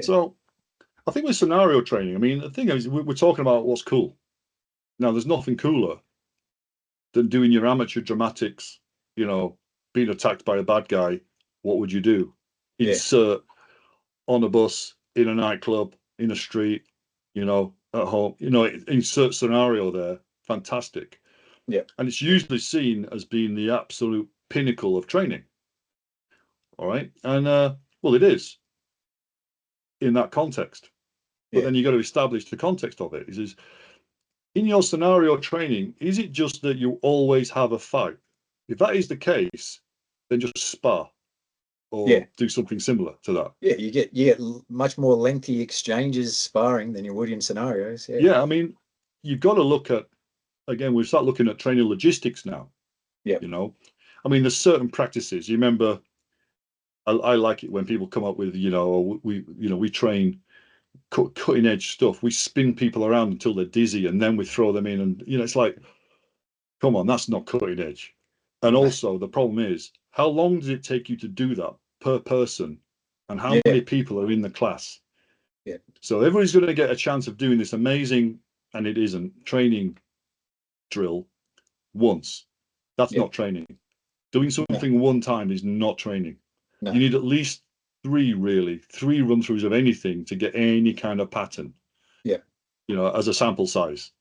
So I think with scenario training, I mean, the thing is, we're talking about what's cool. Now, there's nothing cooler than doing your amateur dramatics, being attacked by a bad guy. What would you do? Yeah. Insert on a bus, in a nightclub, in a street, at home, insert scenario there. Fantastic. Yeah. And it's usually seen as being the absolute pinnacle of training. All right. And, well, it is in that context. But then you've got to establish the context of it. Is in your scenario training, is it just that you always have a fight? If that is the case, then just spar or do something similar to that. Yeah, you get much more lengthy exchanges sparring than you would in scenarios. Yeah, I mean, you've got to look at, again, we start looking at training logistics now. Yeah. I mean, there's certain practices. You remember, I like it when people come up with, we train cutting edge stuff. We spin people around until they're dizzy, and then we throw them in, and it's like, come on, that's not cutting edge. And also, the problem is, how long does it take you to do that per person, and how many people are in the class? Yeah. So everybody's going to get a chance of doing this amazing, and it isn't, training drill once. That's not training. Doing something one time is not training. No. You need at least three run-throughs of anything to get any kind of pattern. Yeah. As a sample size.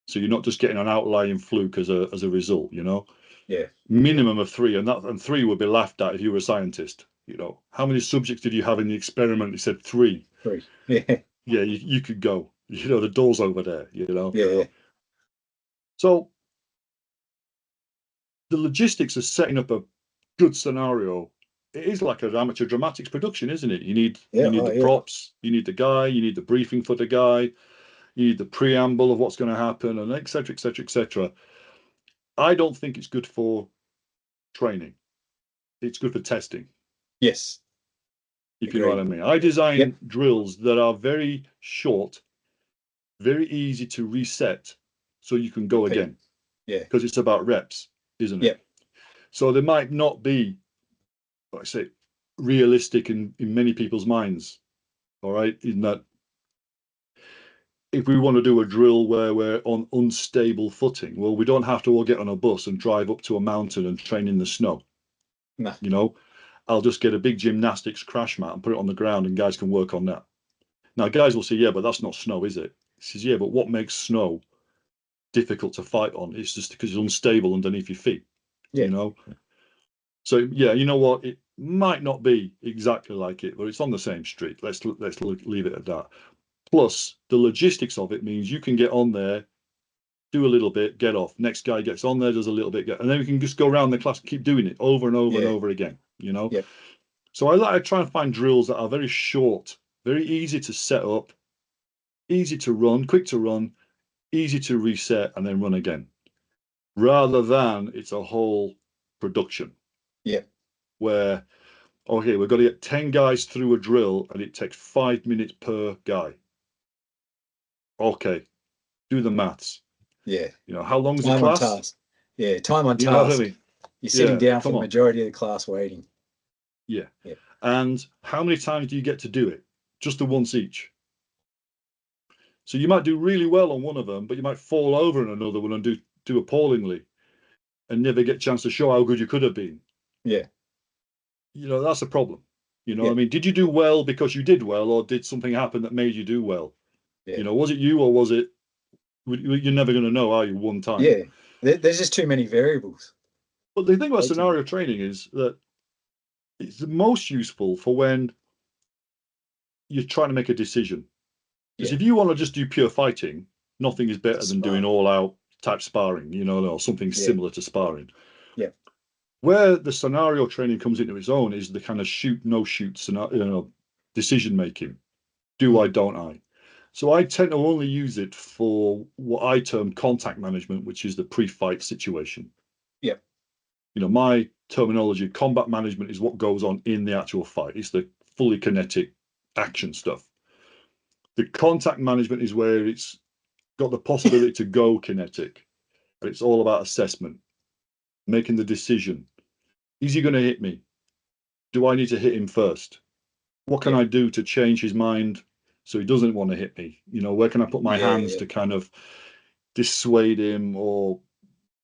So you're not just getting an outlying fluke as a result, Yeah. Minimum of three, and three would be laughed at if you were a scientist. How many subjects did you have in the experiment? He said three. Yeah. Yeah, you could go. The door's over there, Yeah. So the logistics of setting up a good scenario, it is like an amateur dramatics production, isn't it? You need the props, you need the guy, you need the briefing for the guy, you need the preamble of what's going to happen, and et cetera, et cetera, et cetera. I don't think it's good for training. It's good for testing. Yes. If you know what I mean. I design drills that are very short, very easy to reset, so you can go again. Yeah. Because it's about reps, isn't it? Yeah. So they might not be, like I say, realistic in many people's minds. All right. In that, if we want to do a drill where we're on unstable footing, well, we don't have to all get on a bus and drive up to a mountain and train in the snow. No. I'll just get a big gymnastics crash mat and put it on the ground, and guys can work on that. Now, guys will say, yeah, but that's not snow, is it? He says, yeah, but what makes snow difficult to fight on? It's just because it's unstable underneath your feet, So, yeah, you know what? It might not be exactly like it, but it's on the same street. Let's leave it at that. Plus, the logistics of it means you can get on there, do a little bit, get off. Next guy gets on there, does a little bit, and then we can just go around the class and keep doing it over and over and over again, Yeah. So I like to try and find drills that are very short, very easy to set up, easy to run, quick to run, easy to reset, and then run again, rather than it's a whole production. Yeah. Where, okay, we've got to get 10 guys through a drill and it takes 5 minutes per guy. Okay, do the maths. Yeah. How long is the Time on class? task. Yeah, time on You know what I task. mean? You're sitting down for the on. majority of the class waiting. Yeah. And how many times do you get to do it? Just the once each. So you might do really well on one of them, but you might fall over in another one and do appallingly and never get a chance to show how good you could have been. Yeah. That's a problem. What I mean? Did you do well because you did well, or did something happen that made you do well? Yeah. Was it you, or was it, you're never going to know, are you, one time? Yeah. There's just too many variables. But the thing about scenario training is that it's the most useful for when you're trying to make a decision. Because if you want to just do pure fighting, nothing is better than doing all-out type sparring, or something similar to sparring. Yeah. Where the scenario training comes into its own is the kind of shoot, no shoot scenario, decision making. Do I, don't I? So I tend to only use it for what I term contact management, which is the pre-fight situation. Yeah. My terminology, combat management, is what goes on in the actual fight. It's the fully kinetic action stuff. The contact management is where it's got the possibility to go kinetic. But it's all about assessment, making the decision. Is he going to hit me? Do I need to hit him first? What can I do to change his mind so he doesn't want to hit me? You know, where can I put my hands to kind of dissuade him, or,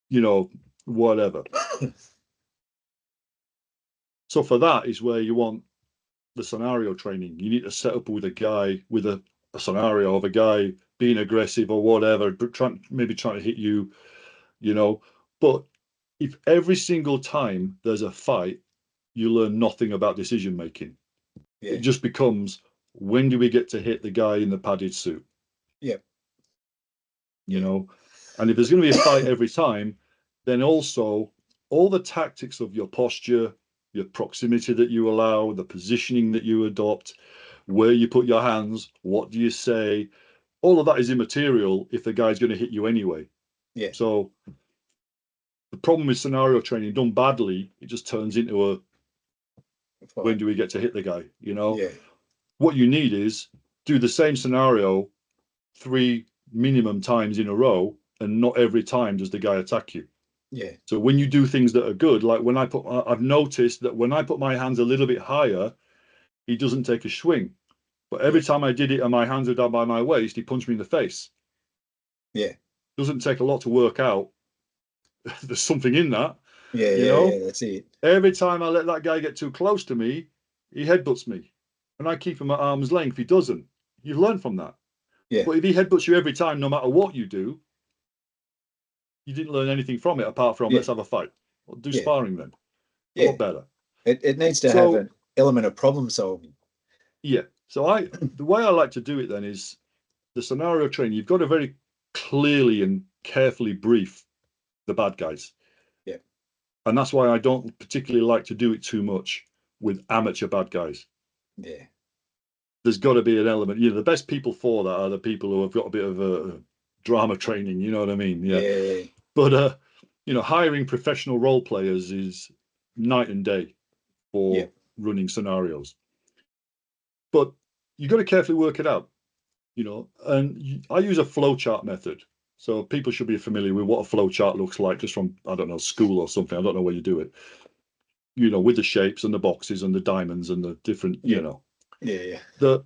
you know, whatever. So for that is where you want the scenario training. You need to set up with a guy with a scenario of a guy being aggressive or whatever, but maybe trying to hit you, you know. But if every single time there's a fight, you learn nothing about decision making. It just becomes, when do we get to hit the guy in the padded suit? You know, and if there's going to be a fight every time, then also all the tactics of your posture, your proximity that you allow, the positioning that you adopt, where you put your hands, what do you say, all of that is immaterial if the guy's going to hit you anyway. So the problem with scenario training done badly, it just turns into a, when do we get to hit the guy? You know, what you need is do the same scenario 3 minimum times in a row, and not every time does the guy attack you. So when you do things that are good, like when I've noticed that when I put my hands a little bit higher, he doesn't take a swing. But every time I did it and my hands are down by my waist, he punched me in the face. Doesn't take a lot to work out. There's something in that. You know? That's it. Every time I let that guy get too close to me, he headbutts me. And I keep him at arm's length. He doesn't. You've learned from that. But if he headbutts you every time, no matter what you do, you didn't learn anything from it apart from let's have a fight. Well, do sparring then. A lot better. It needs to have an element of problem solving. So the way I like to do it then is the scenario training. You've got to very clearly and carefully brief the bad guys. And that's why I don't particularly like to do it too much with amateur bad guys. There's got to be an element. You know, the best people for that are the people who have got a bit of a drama training. You know what I mean? But you know, hiring professional role players is night and day for running scenarios. But you've got to carefully work it out, you know. And I use a flowchart method. So people should be familiar with what a flowchart looks like, just from, I don't know, school or something. I don't know where you do it. You know, with the shapes and the boxes and the diamonds and the different, you know. The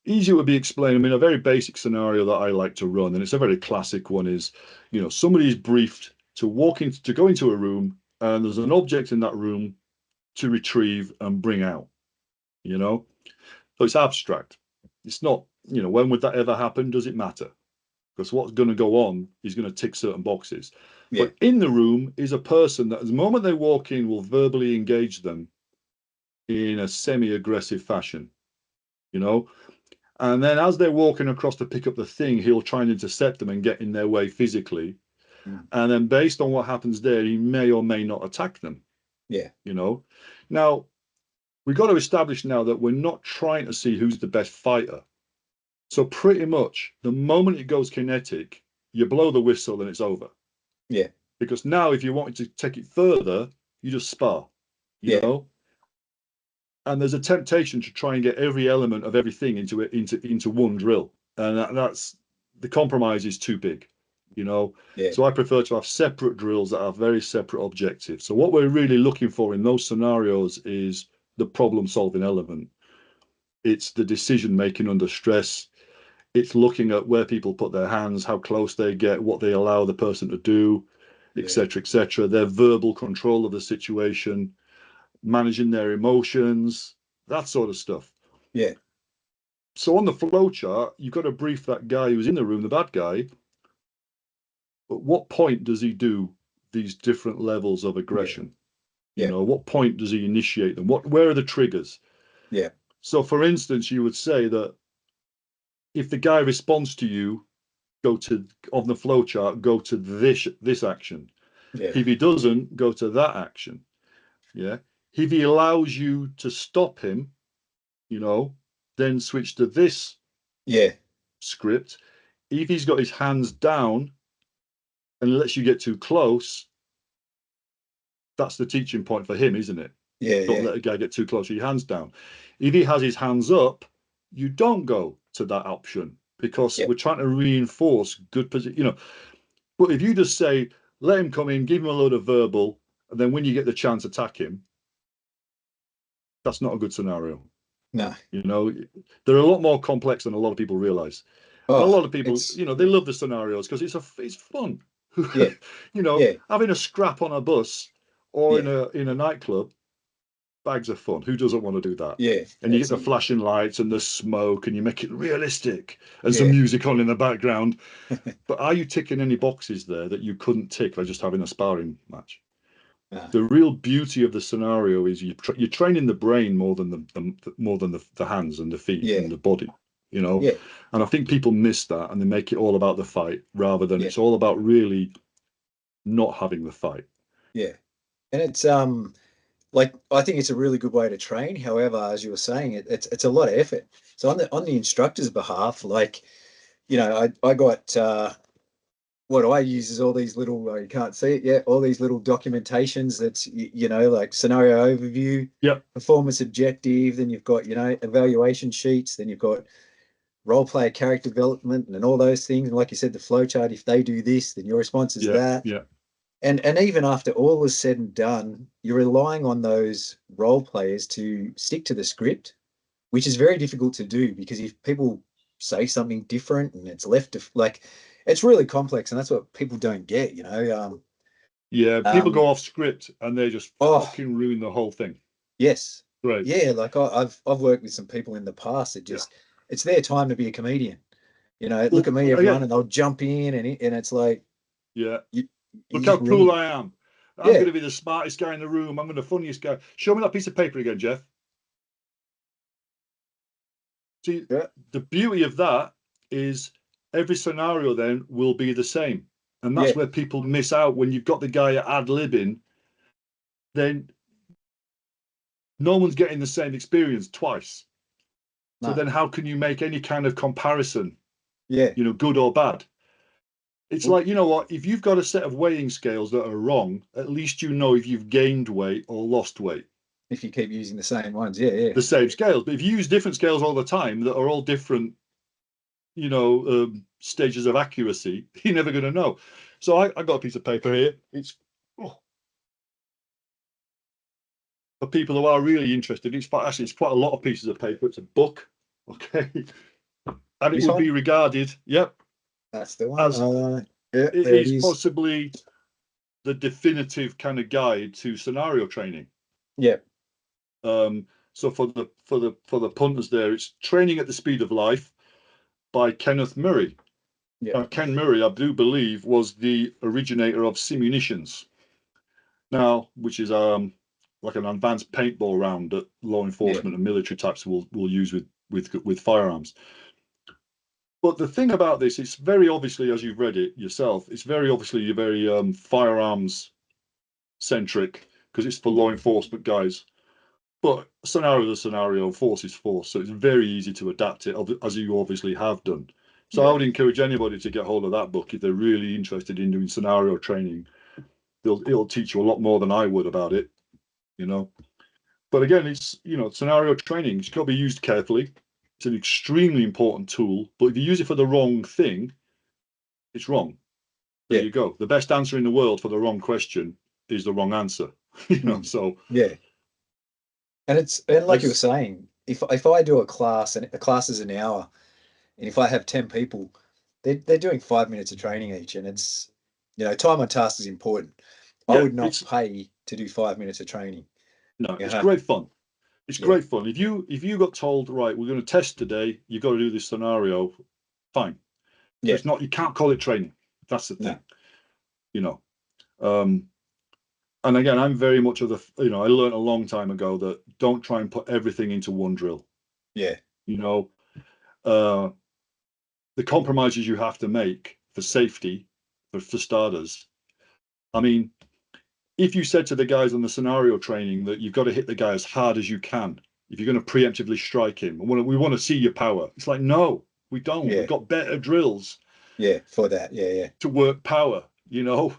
easier would be explained. I mean, a very basic scenario that I like to run, and it's a very classic one, is, you know, somebody's briefed to go into a room, and there's an object in that room to retrieve and bring out, you know. So it's abstract. It's not, you know, when would that ever happen? Does it matter? Because what's going to go on is going to tick certain boxes. But in the room is a person that, at the moment they walk in, will verbally engage them in a semi-aggressive fashion, you know. And then as they're walking across to pick up the thing, he'll try and intercept them and get in their way physically. And then based on what happens there, he may or may not attack them. You know. Now, we've got to establish now that we're not trying to see who's the best fighter. So pretty much the moment it goes kinetic, you blow the whistle and it's over. Because now if you wanted to take it further, you just spar, you know. And there's a temptation to try and get every element of everything into one drill. And that's, the compromise is too big, you know. So I prefer to have separate drills that have very separate objectives. So what we're really looking for in those scenarios is the problem solving element. It's the decision making under stress. It's looking at where people put their hands, how close they get, what they allow the person to do, etc., etc. Their verbal control of the situation, managing their emotions, that sort of stuff. So on the flow chart, you've got to brief that guy who's in the room, the bad guy. At what point does he do these different levels of aggression? You know, what point does he initiate them? Where are the triggers? So for instance, you would say that if the guy responds to you, go to, on the flow chart, go to this action. If he doesn't, go to that action. If he allows you to stop him, you know, then switch to this script. If he's got his hands down and lets you get too close, that's the teaching point for him, isn't it? Don't let a guy get too close with your hands down. If he has his hands up, you don't go to that option, because we're trying to reinforce good position, you know. But if you just say, let him come in, give him a load of verbal, and then when you get the chance, attack him, that's not a good scenario. No. You know, they're a lot more complex than a lot of people realize. And a Oh, lot of people, it's you know, they yeah, love the scenarios because it's fun. yeah, You know, yeah, having a scrap on a bus or yeah, in a nightclub, bags of fun. Who doesn't want to do that? yeah. And you get the Absolutely. flashing lights and the smoke, and you make it realistic, and some Yeah. music on in the background. But are you ticking any boxes there that you couldn't tick by just having a sparring match? No. The real beauty of the scenario is you're training the brain more than the hands and the feet Yeah. and the body, you know. Yeah. And I think people miss that, and they make it all about the fight rather than Yeah. it's all about really not having the fight. Yeah. And it's like I think it's a really good way to train. However, as you were saying, it's a lot of effort. So on the instructor's behalf, like, I got what I use is all these little, you can't see it yet, all these little documentations that's, like scenario overview, Yep. performance objective, then you've got, evaluation sheets, then you've got role player character development and all those things. And like you said, the flow chart, if they do this, then your response is Yeah. that. Yeah. And even after all is said and done, you're relying on those role players to stick to the script, which is very difficult to do because if people say something different and it's left to like, it's really complex, and that's what people don't get. Yeah. People go Um, off script and they just oh fucking ruin the whole thing. yes, Right. yeah, like I've worked with some people in the past. Yeah. It's their time to be a comedian. Look Well, at me, everyone, again, and they'll jump in, and it's like yeah. you Look you how just cool ruin. I am. I'm going Yeah, to be the smartest guy in the room. I'm going to the funniest guy. Show me that piece of paper again, Jeff. See, yeah, the beauty of that is every scenario then will be the same. And that's yeah, where people miss out when you've got the guy ad libbing, then no one's getting the same experience twice. So no, then how can you make any kind of comparison, yeah. good or bad? It's Well, like, you know what, if you've got a set of weighing scales that are wrong, at least you know if you've gained weight or lost weight. if you keep using the same ones, yeah, yeah, The same scales. But if you use different scales all the time that are all different, stages of accuracy, you're never going to know. So I got a piece of paper here. It's for people who are really interested. It's quite a lot of pieces of paper. It's a book, okay, and it this would one, be regarded, yep, that's the one. as Yeah, it there it is is. possibly the definitive kind of guide to scenario training. Yeah, So for the punters there, it's Training at the Speed of Life by Kenneth Murray. yeah, Ken Murray, I do believe, was the originator of simunitions. Now, which is like an advanced paintball round that law yeah, enforcement and military types will use with firearms. But the thing about this, it's very obviously, as you've read it yourself, it's very obviously very firearms centric because it's for law enforcement guys. But scenario is a scenario, force is force, so it's very easy to adapt it, as you obviously have done. So I yeah, would encourage anybody to get hold of that book if they're really interested in doing scenario training. It'll teach you a lot more than I would about it, you know. But again, it's scenario training. It's got to be used carefully. It's an extremely important tool, but if you use it for the wrong thing, it's wrong. There yeah, you go. The best answer in the world for the wrong question is the wrong answer. So yeah. And like you were let's saying, if I do a class and a class is an hour, and if I have 10 people, they're doing 5 minutes of training each, and it's time on task is important. I yeah, would not it's pay to do 5 minutes of training. no, it's Yeah, great fun. It's yeah, great fun. If you got told, right, we're going to test today, you've got to do this scenario, fine. But yeah, it's not, you can't call it training. That's the no, thing, you know. Um, and again, I'm very much of I learned a long time ago that don't try and put everything into one drill. yeah, You know, uh, the compromises you have to make for safety, for starters. I mean, if you said to the guys on the scenario training that you've got to hit the guy as hard as you can, if you're going to preemptively strike him, we want to see your power. It's like, no, we don't. We've yeah, got better drills yeah, for that, yeah, yeah, to work power,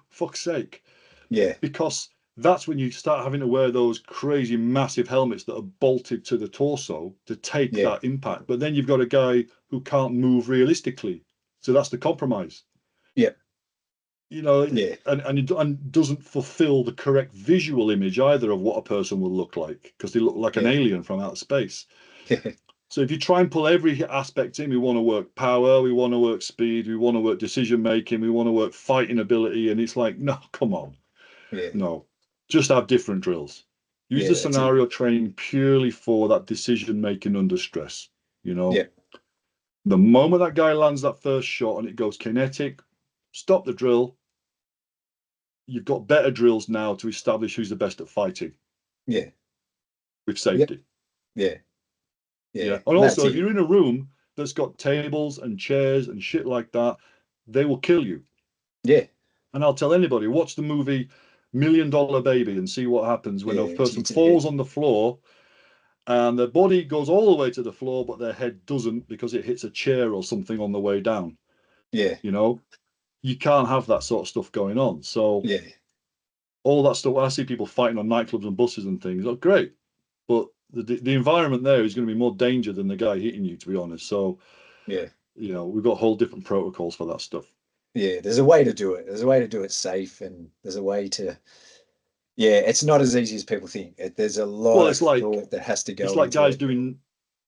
fuck's sake. yeah, Because that's when you start having to wear those crazy massive helmets that are bolted to the torso to take yeah, that impact. But then you've got a guy who can't move realistically. So that's the compromise. yeah, You know, yeah, and doesn't fulfill the correct visual image either of what a person will look like because they look like an yeah, alien from outer space. So if you try and pull every aspect in, we want to work power, we want to work speed, we want to work decision making, we want to work fighting ability, and it's like, no, come on, Yeah. no, just have different drills. Use Yeah, the that's it. scenario training purely for that decision making under stress. You know, Yeah. the moment that guy lands that first shot and it goes kinetic, stop the drill. You've got better drills now to establish who's the best at fighting Yeah. with Yep. safety. Yeah. Yeah. Yeah. And That's also, if it. you're in a room that's got tables and chairs and shit like that, they will kill you. Yeah. And I'll tell anybody, watch the movie $1 Million Baby and see what happens when Yeah. a It's, person it's a hit. falls on the floor and their body goes all the way to the floor, but their head doesn't because it hits a chair or something on the way down. Yeah. You know, you can't have that sort of stuff going on. So Yeah. all that stuff, when I see people fighting on nightclubs and buses and things, oh, great. But the environment there is going to be more danger than the guy hitting you, to be honest. So, Yeah. we've got whole different protocols for that stuff. Yeah. There's a way to do it. There's a way to do it safe, and there's a way to. Yeah, it's not as easy as people think. There's a lot Well, of thought that has to it's go like into it.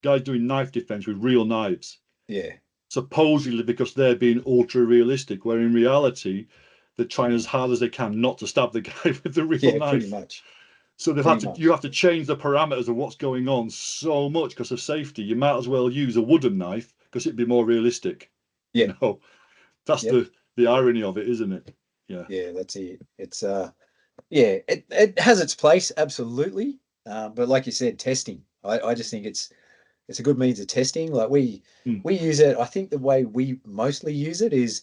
guys doing knife defense with real knives, Yeah. supposedly because they're being ultra realistic, where in reality they're trying as hard as they can not to stab the guy with the real Yeah. Pretty knife. much. So Pretty you much. have to change the parameters of what's going on so much because of safety. You might as well use a wooden knife because it'd be more realistic. Yeah. That's Yep. the irony of it, isn't it? Yeah. Yeah. That's it. It's Yeah, it has its place, absolutely. But like you said, testing. I just think it's a good means of testing. Like Mm. we use it. I think the way we mostly use it is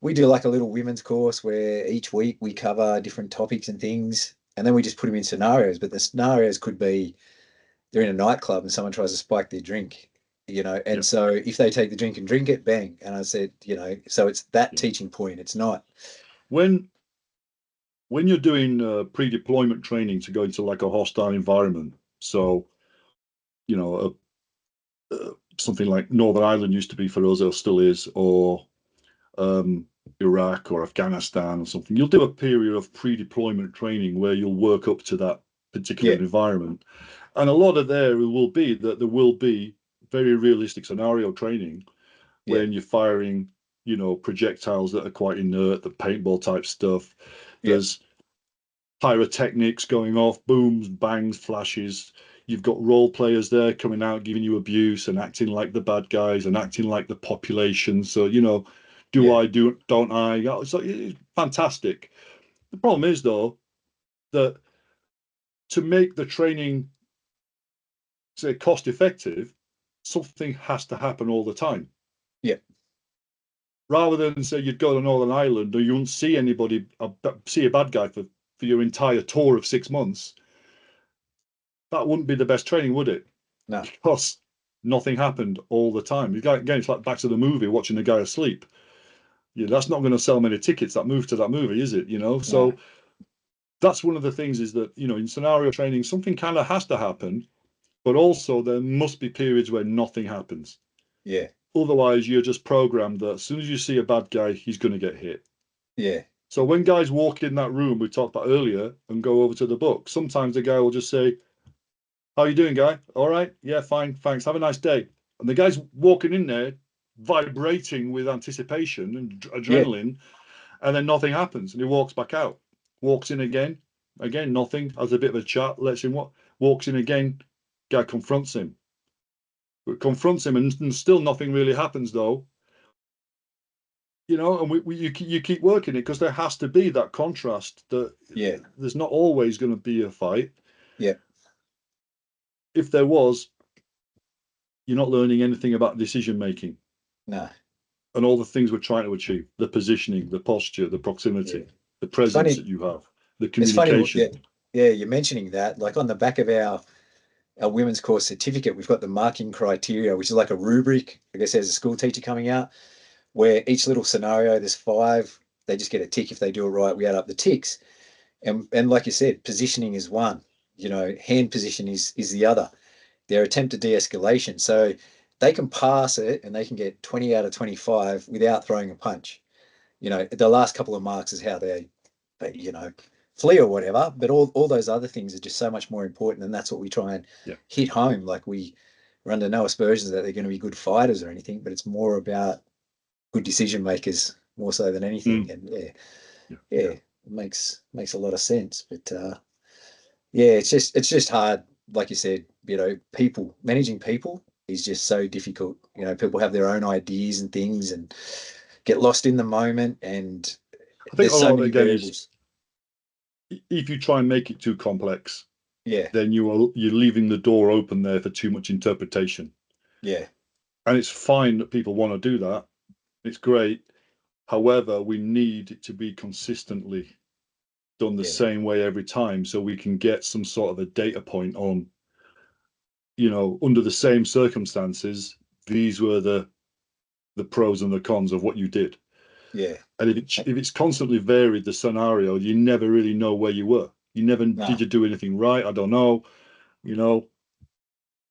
we do like a little women's course where each week we cover different topics and things, and then we just put them in scenarios. But the scenarios could be they're in a nightclub and someone tries to spike their drink, Yeah. and so if they take the drink and drink it, bang. And I said, so it's that Yeah. teaching point. It's not. When when you're doing pre-deployment training to go into like a hostile environment, so you know, something like Northern Ireland used to be for us, or still is, or um, Iraq or Afghanistan or something, you'll do a period of pre-deployment training where you'll work up to that particular Yeah, environment. And a lot of there will be that there will be very realistic scenario training yeah, when you're firing, projectiles that are quite inert, the paintball type stuff. yeah, There's pyrotechnics going off, booms, bangs, flashes. You've got role players there coming out, giving you abuse and acting like the bad guys and acting like the population. So, do yeah, I, don't I? So it's fantastic. The problem is, though, that to make the training, say, cost effective, something has to happen all the time. yeah, Rather than say you'd go to Northern Ireland or you wouldn't see anybody, see a bad guy for your entire tour of 6 months, that wouldn't be the best training, would it? no, Because nothing happened all the time. Again, it's like back to the movie, watching the guy asleep. Yeah, that's not going to sell many tickets, that move to that movie, is it? no, So that's one of the things is that, in scenario training, something kind of has to happen, but also there must be periods where nothing happens. yeah, Otherwise, you're just programmed that as soon as you see a bad guy, he's going to get hit. yeah, So when guys walk in that room we talked about earlier and go over to the book, sometimes the guy will just say, "How you doing, guy? All right? Yeah, fine, thanks. Have a nice day." And the guy's walking in there, vibrating with anticipation and yeah, adrenaline, and then nothing happens, and he walks back out. Walks in again, nothing. Has a bit of a chat, lets him walks in again. Guy confronts him, and still nothing really happens though. And you keep working it because there has to be that contrast that yeah, there's not always going to be a fight. yeah, If there was, you're not learning anything about decision making no, and all the things we're trying to achieve: the positioning, the posture, the yeah. proximity, the It's presence funny. that you have, the It's funny. Yeah, communication. yeah. You're mentioning that. Like on the back of our women's course certificate, we've got the marking criteria, which is like a rubric. I guess as a school teacher coming out, where each little scenario, there's five. They just get a tick if they do it right. We add up the ticks, and like you said, positioning is one. Hand position is the other. Their attempt at de-escalation. So they can pass it and they can get 20 out of 25 without throwing a punch. The last couple of marks is how they flee or whatever. But all those other things are just so much more important, and that's what we try and Yeah, hit home. Like we're under no aspersions that they're going to be good fighters or anything, but it's more about good decision makers more so than anything. And it makes a lot of sense. But yeah, it's just hard, like you said. People managing people is just so difficult. People have their own ideas and things, and get lost in the moment. And I think a there's so lot of it many again is variables. if you try and make it too complex, Yeah, then you're leaving the door open there for too much interpretation. yeah, And it's fine that people want to do that. It's great. However, we need it to be consistently done the yeah, same way every time so we can get some sort of a data point on, under the same circumstances, these were the pros and the cons of what you did. yeah. And if it's constantly varied, the scenario, you never really know where you were. You never No, did you do anything right? I don't know. You know,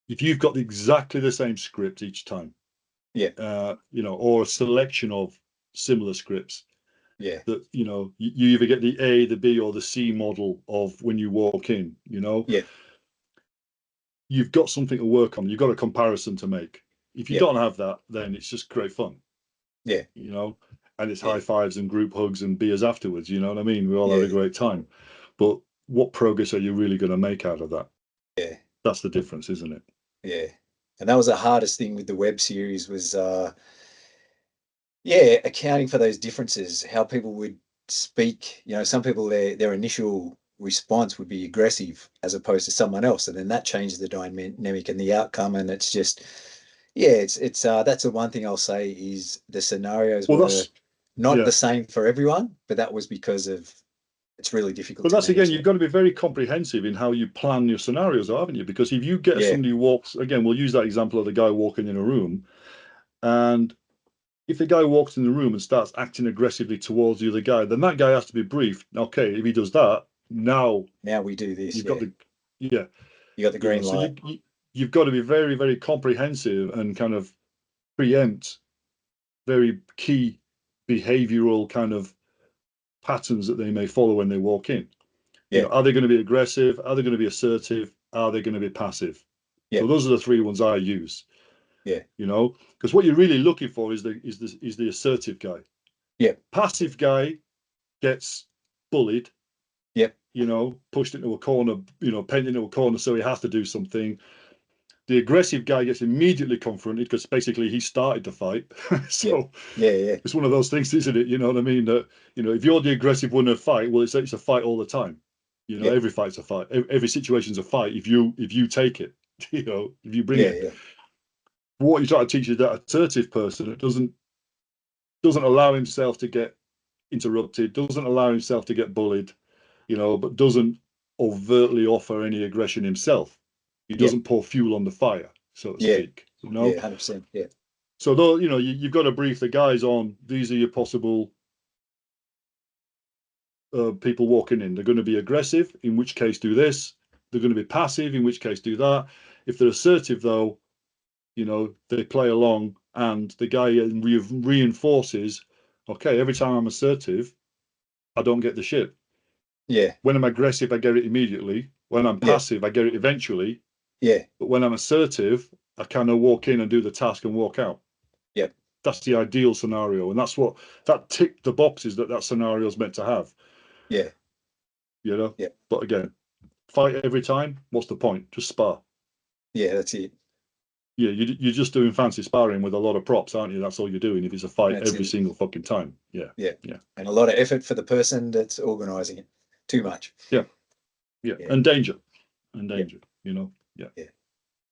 if you've got exactly the same script each time, yeah, or a selection of similar scripts yeah, that, you either get the A, the B, or the C model of when you walk in, yeah, you've got something to work on. You've got a comparison to make. If you yeah, don't have that, then it's just great fun, yeah, and it's yeah, high fives and group hugs and beers afterwards. You know what I mean? We all had yeah, a great time. But what progress are you really going to make out of that? yeah, That's the difference, isn't it? yeah. And that was the hardest thing with the web series was yeah, accounting for those differences, how people would speak. Some people their initial response would be aggressive as opposed to someone else, and then that changes the dynamic and the outcome. And it's just, yeah, it's that's the one thing I'll say is the scenarios Well, were that's not yeah. the same for everyone, but that was because of it's really difficult But to that's again, manage you've them. got to be very comprehensive in how you plan your scenarios, haven't you? Because if you get Yeah, somebody who walks, again, we'll use that example of the guy walking in a room, and if the guy walks in the room and starts acting aggressively towards the other guy, then that guy has to be briefed. Okay, if he does that, now now we do this. you've got Yeah, the yeah, you got the green so light. you've got to be very, very comprehensive and kind of preempt very key behavioral kind of patterns that they may follow when they walk in. Yeah, Are they going to be aggressive? Are they going to be assertive? Are they going to be passive? yeah, So those are the three ones I use. yeah, Because what you're really looking for is the assertive guy. yeah, Passive guy gets bullied, yeah, pushed into a corner, penned into a corner, so he has to do something. The aggressive guy gets immediately confronted because basically he started the fight. yeah, So yeah, yeah, it's one of those things, isn't it? You know what I mean? That if you're the aggressive one in a fight, well, it's a fight all the time. yeah, Every fight's a fight. Every situation's a fight if you take it. If you bring yeah, it. yeah, What you try to teach is that assertive person that doesn't allow himself to get interrupted, doesn't allow himself to get bullied, but doesn't overtly offer any aggression himself. He yeah, doesn't pour fuel on the fire, so to yeah, speak. yeah, 100%. Yeah, So though you've got to brief the guys on these are your possible people walking in. They're going to be aggressive, in which case do this. They're going to be passive, in which case do that. If they're assertive, though, they play along, and the guy reinforces. Okay, every time I'm assertive, I don't get the shit. yeah, When I'm aggressive, I get it immediately. When I'm yeah, passive, I get it eventually. yeah, But when I'm assertive, I kind of walk in and do the task and walk out. yeah, That's the ideal scenario, and that's what that ticked the boxes that scenario is meant to have. yeah, You know, yeah, but again, fight every time. What's the point? Just spar. yeah, that's it. Yeah, you're just doing fancy sparring with a lot of props, aren't you? That's all you're doing. If it's a fight That's every it. single fucking time. Yeah, Yeah. yeah, And a lot of effort for the person that's organizing it. Too much. yeah, yeah, Yeah, and danger, and yeah, danger. Yeah. yeah.